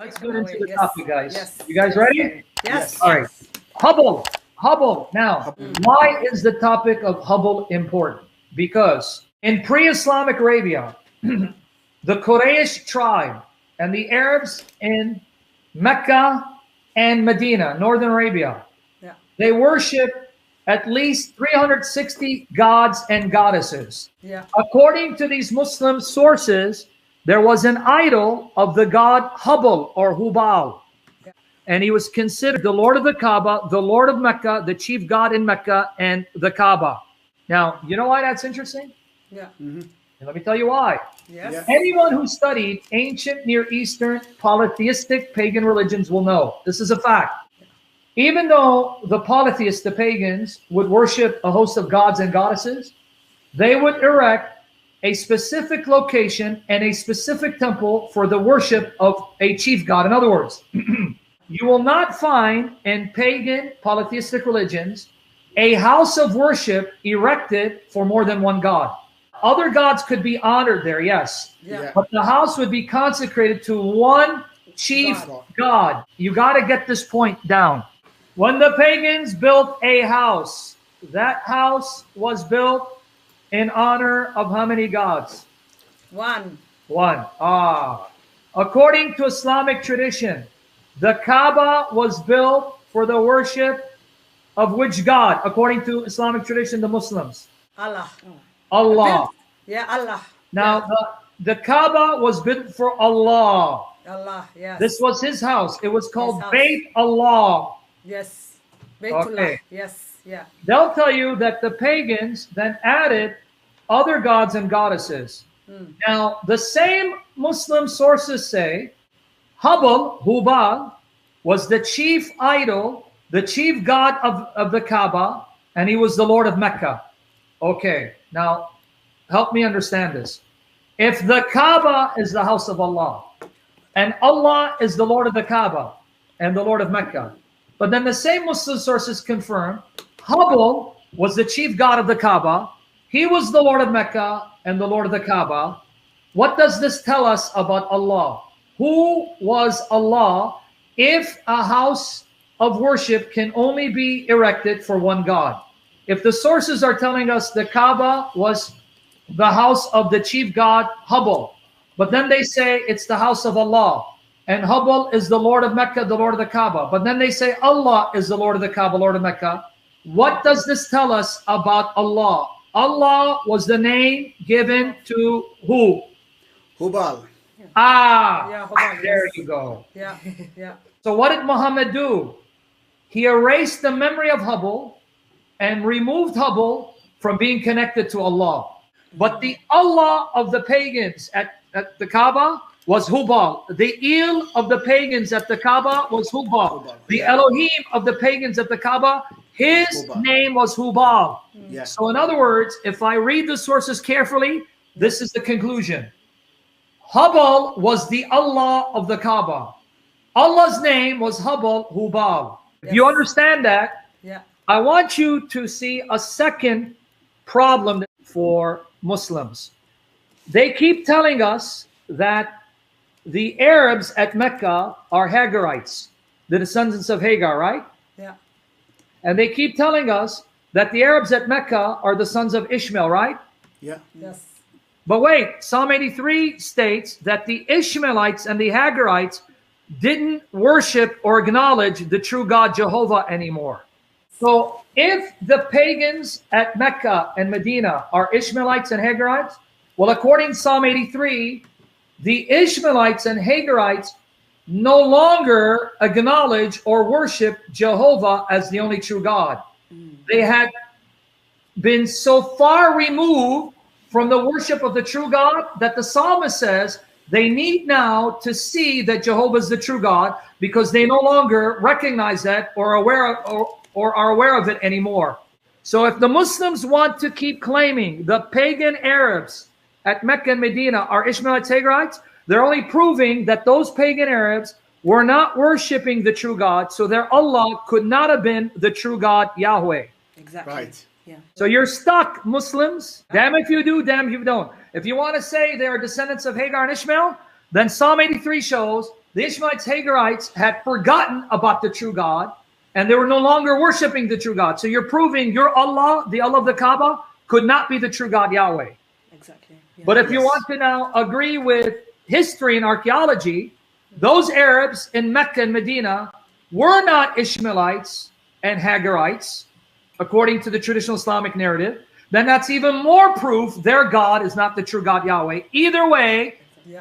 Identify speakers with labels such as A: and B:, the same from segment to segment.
A: Let's get into the
B: Yes.
A: topic, guys.
B: Yes.
A: You guys ready?
B: Yes.
A: All right. Hubble. Hubble. Now, why is the topic of Hubble important? Because in pre-Islamic Arabia, the Quraysh tribe and the Arabs in Mecca and Medina, Northern Arabia,
B: Yeah.
A: they worship at least 360 gods and goddesses.
B: Yeah.
A: According to these Muslim sources, there was an idol of the god Hubble or Hubal.
B: Yeah.
A: And he was considered the Lord of the Kaaba, the Lord of Mecca, the chief god in Mecca, and the Kaaba. Now, you know why that's interesting?
B: Yeah.
A: And let me tell you why.
B: Yes.
C: Yeah.
A: Anyone who studied ancient Near Eastern polytheistic pagan religions will know this is a fact. Even though the polytheists, the pagans, would worship a host of gods and goddesses, they would erect a specific location and a specific temple for the worship of a chief god. In other words, you will not find in pagan polytheistic religions a house of worship erected for more than one god. Other gods could be honored there, yes.
B: Yeah.
A: But the house would be consecrated to one chief god. You got to get this point down. When the pagans built a house, that house was built in honor of how many gods?
B: One.
A: One. According to Islamic tradition, the Kaaba was built for the worship of which god? According to Islamic tradition, the Muslims.
B: Allah.
A: Allah.
B: Yeah. Allah.
A: Now, the Kaaba was built for Allah.
B: Allah. Yes.
A: This was his house. It was called
B: His house.
A: Bayt Allah.
B: Yes. Baytullah.
A: Okay.
B: Yes. Yeah.
A: They'll tell you that the pagans then added other gods and goddesses. Now, the same Muslim sources say Hubal, Hubal, was the chief idol, the chief god of the Kaaba, and he was the Lord of Mecca. Okay, now help me understand this. If the Kaaba is the house of Allah, and Allah is the Lord of the Kaaba and the Lord of Mecca, but then the same Muslim sources confirm Hubal was the chief god of the Kaaba, he was the Lord of Mecca and the Lord of the Kaaba. What does this tell us about Allah? Who was Allah if a house of worship can only be erected for one God? If the sources are telling us the Kaaba was the house of the chief god Hubal, but then they say it's the house of Allah, and Hubal is the Lord of Mecca, the Lord of the Kaaba, but then they say Allah is the Lord of the Kaaba, Lord of Mecca. What does this tell us about Allah? Allah was the name given to who?
C: Hubal.
B: Yeah. Hubal,
A: There
B: yes.
A: you go.
B: Yeah. Yeah.
A: So what did Muhammad do? He erased the memory of Hubal and removed Hubal from being connected to Allah. But the Allah of the pagans at the Kaaba was Hubal. The El of the pagans at the Kaaba was Hubal. The Elohim of the pagans at the Kaaba, his
C: Hubal.
A: name was Hubal.
C: Yeah.
A: So in other words, if I read the sources carefully, this is the conclusion. Hubal was the Allah of the Kaaba. Allah's name was Hubal, Hubal. If you
B: Yes.
A: understand that,
B: Yeah.
A: I want you to see a second problem for Muslims. They keep telling us that the Arabs at Mecca are Hagarites, the descendants of Hagar, right?
B: Yeah.
A: And they keep telling us that the Arabs at Mecca are the sons of Ishmael, right?
C: Yeah.
B: Yes.
A: But wait, Psalm 83 states that the Ishmaelites and the Hagarites didn't worship or acknowledge the true God Jehovah anymore. So if the pagans at Mecca and Medina are Ishmaelites and Hagarites, well, according to Psalm 83, the Ishmaelites and Hagarites no longer acknowledge or worship Jehovah as the only true God. They had been so far removed from the worship of the true God that the psalmist says they need now to see that Jehovah is the true God because they no longer recognize that or are aware of it anymore. So if the Muslims want to keep claiming the pagan Arabs at Mecca and Medina are Ishmaelites, Hagarites, they're only proving that those pagan Arabs were not worshiping the true God, so their Allah could not have been the true God, Yahweh.
B: Exactly.
C: Right.
B: Yeah.
A: So you're stuck, Muslims. Damn if you do, damn if you don't. If you want to say they are descendants of Hagar and Ishmael, then Psalm 83 shows the Ishmaelites, Hagarites had forgotten about the true God, and they were no longer worshiping the true God. So you're proving your Allah, the Allah of the Kaaba, could not be the true God Yahweh.
B: Exactly. Yeah.
A: But if you want to now agree with history and archaeology, those Arabs in Mecca and Medina were not Ishmaelites and Hagarites, according to the traditional Islamic narrative. Then that's even more proof their God is not the true God Yahweh. Either way,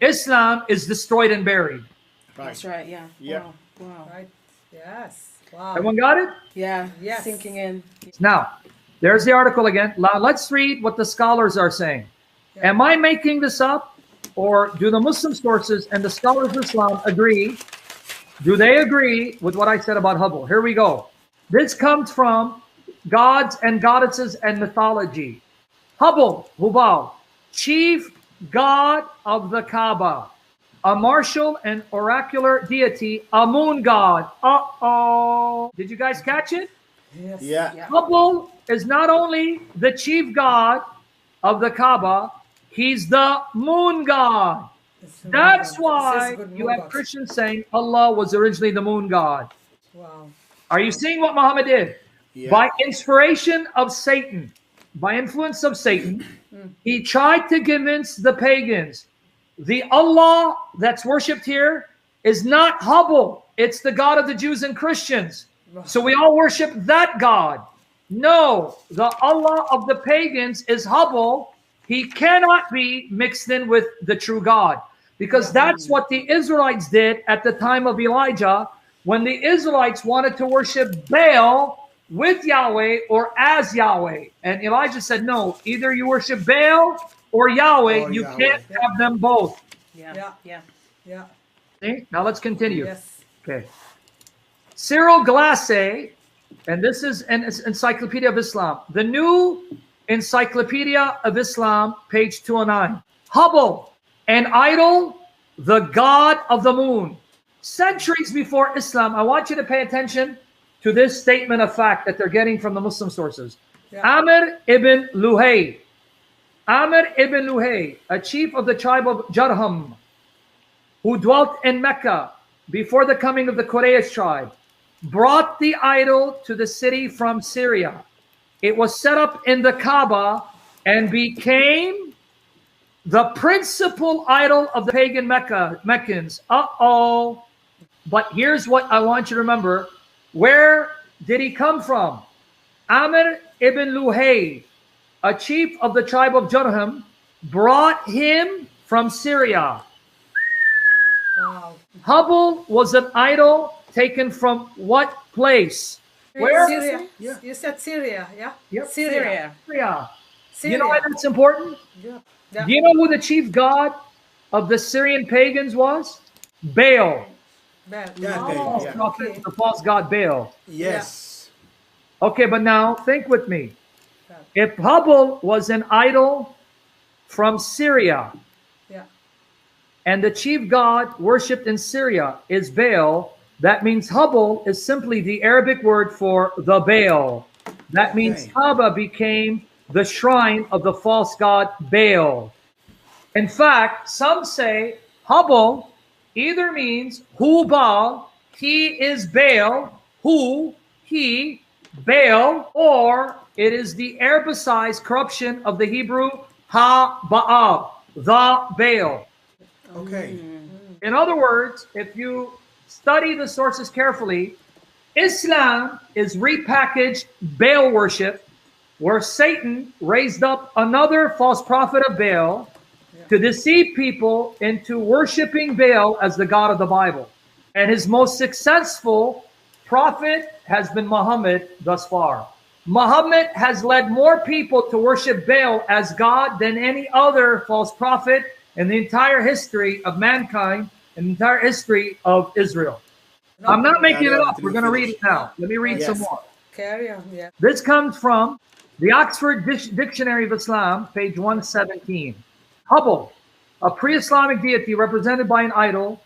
A: Islam is destroyed and buried.
C: Right.
B: That's right. Yeah.
C: Yeah.
B: Wow. Wow.
D: Right. Yes. Wow.
A: Everyone got it?
B: Yeah.
D: Yes.
B: Sinking in.
A: Now, there's the article again. Now, let's read what the scholars are saying.
D: Yeah.
A: Am I making this up, or do the Muslim sources and the scholars of Islam agree? Do they agree with what I said about Hubble? Here we go. This comes from Gods and Goddesses and Mythology. Hubble, Hubal, chief god of the Kaaba, a martial and oracular deity, a moon god. Uh-oh. Did you guys catch it?
D: Yes.
C: Yeah.
A: Hubble is not only the chief god of the Kaaba, he's the moon god. That's why you have Christians saying Allah was originally the moon god.
D: Wow.
A: Are you seeing what Muhammad did?
C: Yeah.
A: By inspiration of Satan, by influence of Satan, he tried to convince the pagans the Allah that's worshipped here is not Hubble. It's the God of the Jews and Christians. So we all worship that God. No, the Allah of the pagans is Hubble. He cannot be mixed in with the true God, because that's what the Israelites did at the time of Elijah, when the Israelites wanted to worship Baal with Yahweh or as Yahweh. And Elijah said, no, either you worship Baal or Yahweh. You can't have them both.
D: Yeah.
A: See? Now let's continue.
D: Yes.
A: Okay. Cyril Glasse, and this is an Encyclopedia of Islam. The new Encyclopedia of Islam, page 209. Hubble, an idol, the god of the moon. Centuries before Islam, I want you to pay attention to this statement of fact that they're getting from the Muslim sources. Amr ibn Luhay. Amr ibn Luhay, a chief of the tribe of Jarham, who dwelt in Mecca before the coming of the Quraysh tribe, brought the idol to the city from Syria. It was set up in the Kaaba and became the principal idol of the pagan Meccans. Uh-oh. But here's what I want you to remember. Where did he come from? Amr ibn Luhay, a chief of the tribe of Jarham, brought him from Syria.
D: Wow.
A: Hubble was an idol taken from what place? Where?
D: Syria.
C: Yeah.
D: You said Syria, yeah?
A: Yep.
B: Syria.
A: Syria.
D: Syria.
A: You know why that's important?
D: Yeah.
A: Do you know who the chief god of the Syrian pagans was? Baal.
D: Bad.
C: Yeah,
D: Oh,
C: yeah.
D: okay.
A: The false god Baal.
C: Yes.
A: Okay, but now think with me. If Hubble was an idol from Syria,
D: Yeah.
A: and the chief god worshipped in Syria is Baal, that means Hubble is simply the Arabic word for the Baal. That means Kaaba became the shrine of the false god Baal. In fact, some say Hubble either means who Baal, he is Baal, who, he, Baal, or it is the Arabicized corruption of the Hebrew ha-Baal, the Baal.
C: Okay.
A: In other words, if you study the sources carefully, Islam is repackaged Baal worship, where Satan raised up another false prophet of Baal to deceive people into worshiping Baal as the God of the Bible. And his most successful prophet has been Muhammad thus far. Muhammad has led more people to worship Baal as God than any other false prophet in the entire history of mankind, and the entire history of Israel. I'm not making it up. We're going to read it now. Let me read some more.
D: Carry on, yeah.
A: This comes from the Oxford Dictionary of Islam, page 117. Hubble, a pre-Islamic deity represented by an idol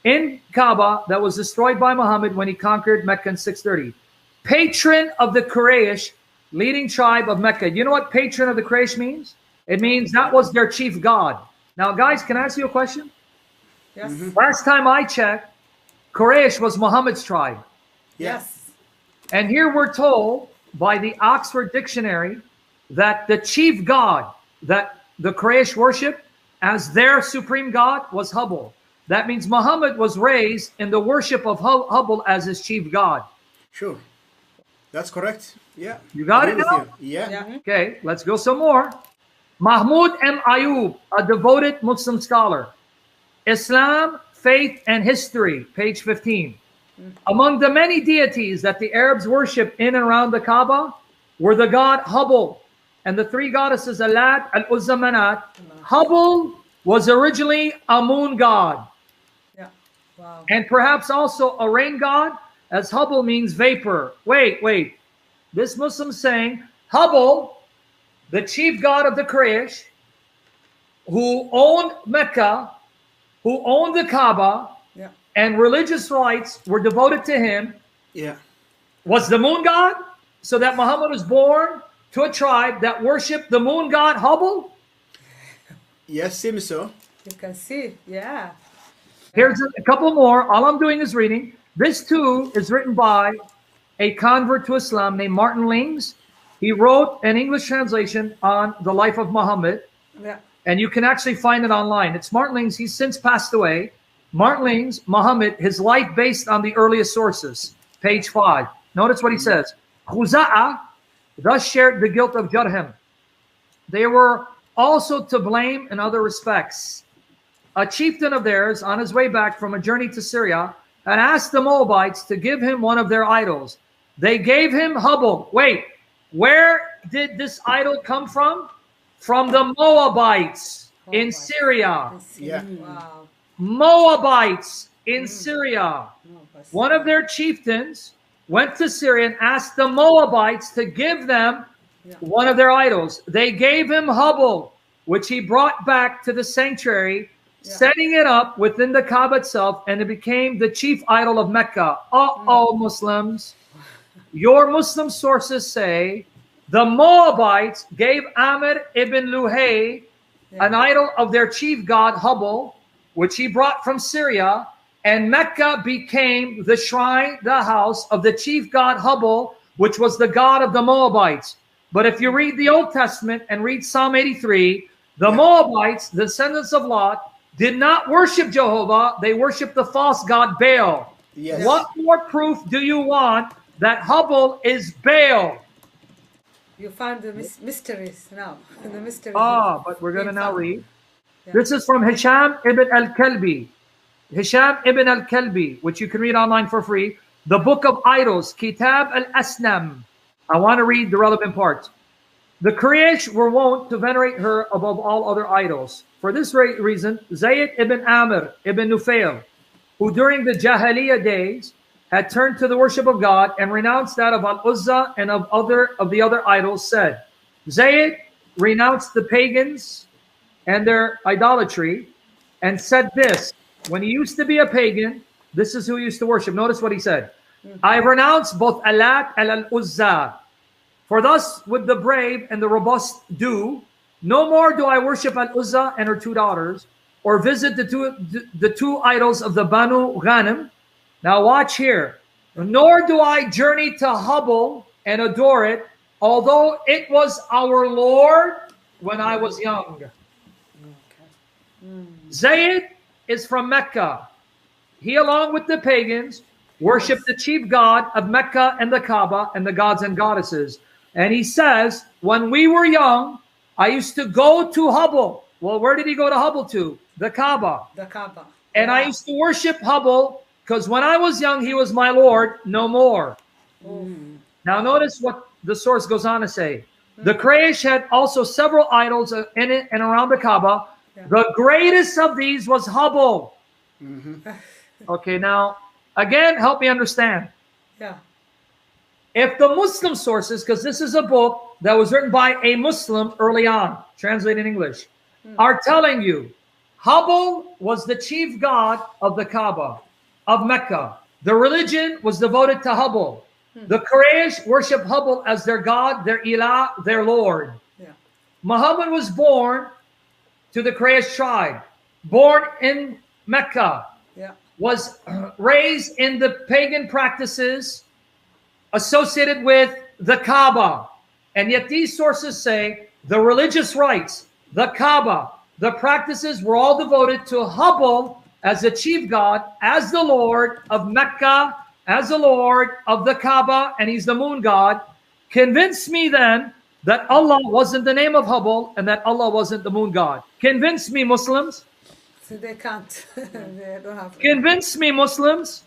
A: in Kaaba that was destroyed by Muhammad when he conquered Mecca in 630. Patron of the Quraysh, leading tribe of Mecca. You know what patron of the Quraysh means? It means that was their chief god. Now, guys, can I ask you a question?
B: Yes.
A: Last time I checked, Quraysh was Muhammad's tribe.
C: Yeah.
B: Yes.
A: And here we're told by the Oxford Dictionary that the chief god that the Quraysh worshiped as their supreme god was Hubble. That means Muhammad was raised in the worship of Hubble as his chief god.
C: Sure. That's correct. Yeah.
A: You got it
C: Agree with
A: now?
C: you. Yeah.
B: Yeah.
A: Okay, let's go some more. Mahmoud M. Ayub, a devoted Muslim scholar. Islam, Faith, and History, page 15. Among the many deities that the Arabs worship in and around the Kaaba were the god Hubble and the three goddesses Alat, Al-Uzza, Manat. Hubble was originally a moon god
B: Yeah. Wow.
A: and perhaps also a rain god, as Hubble means vapor. Wait. This Muslim saying Hubble, the chief god of the Quraysh, who owned Mecca, who owned the Kaaba,
B: Yeah.
A: and religious rites were devoted to him,
C: Yeah.
A: was the moon god, so that Muhammad was born to a tribe that worshiped the moon god Hubble.
C: Yes, seems so.
B: You can see. Yeah.
A: Here's a couple more. All I'm doing is reading. This too is written by a convert to Islam named Martin Lings. He wrote an English translation on the life of Muhammad,
B: Yeah.
A: and you can actually find it online. It's Martin Lings. He's since passed away. Martin Lings, Muhammad, his life based on the earliest sources. Page 5. Notice what he says. Khuza'a thus shared the guilt of Jarham. They were also to blame in other respects. A chieftain of theirs, on his way back from a journey to Syria, had asked the Moabites to give him one of their idols. They gave him Hubble. Wait, where did this idol come from? From the Moabites in Syria.
C: Yeah.
B: Wow.
A: Moabites in Syria.
B: No, but
A: One of their chieftains went to Syria and asked the Moabites to give them one of their idols. They gave him Hubble, which he brought back to the sanctuary, setting it up within the Kaaba itself, and it became the chief idol of Mecca. Uh-oh, Muslims. Your Muslim sources say the Moabites gave Amr ibn Luhay an idol of their chief god Hubble, which he brought from Syria, and Mecca became the shrine, the house of the chief god Hubble, which was the god of the Moabites. But if you read the Old Testament and read Psalm 83, the Moabites, the descendants of Lot, did not worship Jehovah. They worshiped the false god Baal.
C: Yes.
A: What more proof do you want that Hubble is Baal?
B: you found the mysteries now. The mysteries.
A: But we're going to now read.
B: Yeah.
A: This is from Hisham ibn al-Kalbi. Hisham ibn al-Kalbi, which you can read online for free. The Book of Idols, Kitab al-Asnam. I want to read the relevant parts. The Quraysh were wont to venerate her above all other idols. For this reason, Zayd ibn Amr ibn Nufail, who during the Jahiliyyah days had turned to the worship of God and renounced that of Al-Uzza and of the other idols, said, Zayd renounced the pagans and their idolatry and said this, when he used to be a pagan, this is who he used to worship. Notice what he said. I renounce both Alat and Al-Uzza. For thus would the brave and the robust do. No more do I worship Al-Uzza and her two daughters, or visit the two idols of the Banu Ghanim. Now watch here. Nor do I journey to Hubble and adore it, although it was our Lord when I was young. Zayd is from Mecca. He, along with the pagans, worshiped the chief god of Mecca and the Kaaba and the gods and goddesses. And he says, when we were young, I used to go to Hubble. Well, where did he go to Hubble to? The Kaaba.
B: The Kaaba.
A: And I used to worship Hubble because when I was young, he was my Lord, no more. Now notice what the source goes on to say. The Quraysh had also several idols in it and around the Kaaba. The greatest of these was Hubble. Okay, now, again, help me understand.
B: Yeah.
A: If the Muslim sources, because this is a book that was written by a Muslim early on, translated in English, are telling you Hubble was the chief god of the Kaaba, of Mecca. The religion was devoted to Hubble. The Quraysh worship Hubble as their god, their ilah, their lord.
B: Yeah.
A: Muhammad was born to the Quraysh tribe, born in Mecca
D: Yeah.
A: was raised in the pagan practices associated with the Kaaba. And yet these sources say the religious rites, the Kaaba, the practices were all devoted to Hubble as the chief god, as the Lord of Mecca, as the Lord of the Kaaba, and he's the moon god. Convince me then that Allah wasn't the name of Hubble and that Allah wasn't the moon god. Convince me, Muslims.
D: So they can't. They don't have.
A: Convince me, Muslims.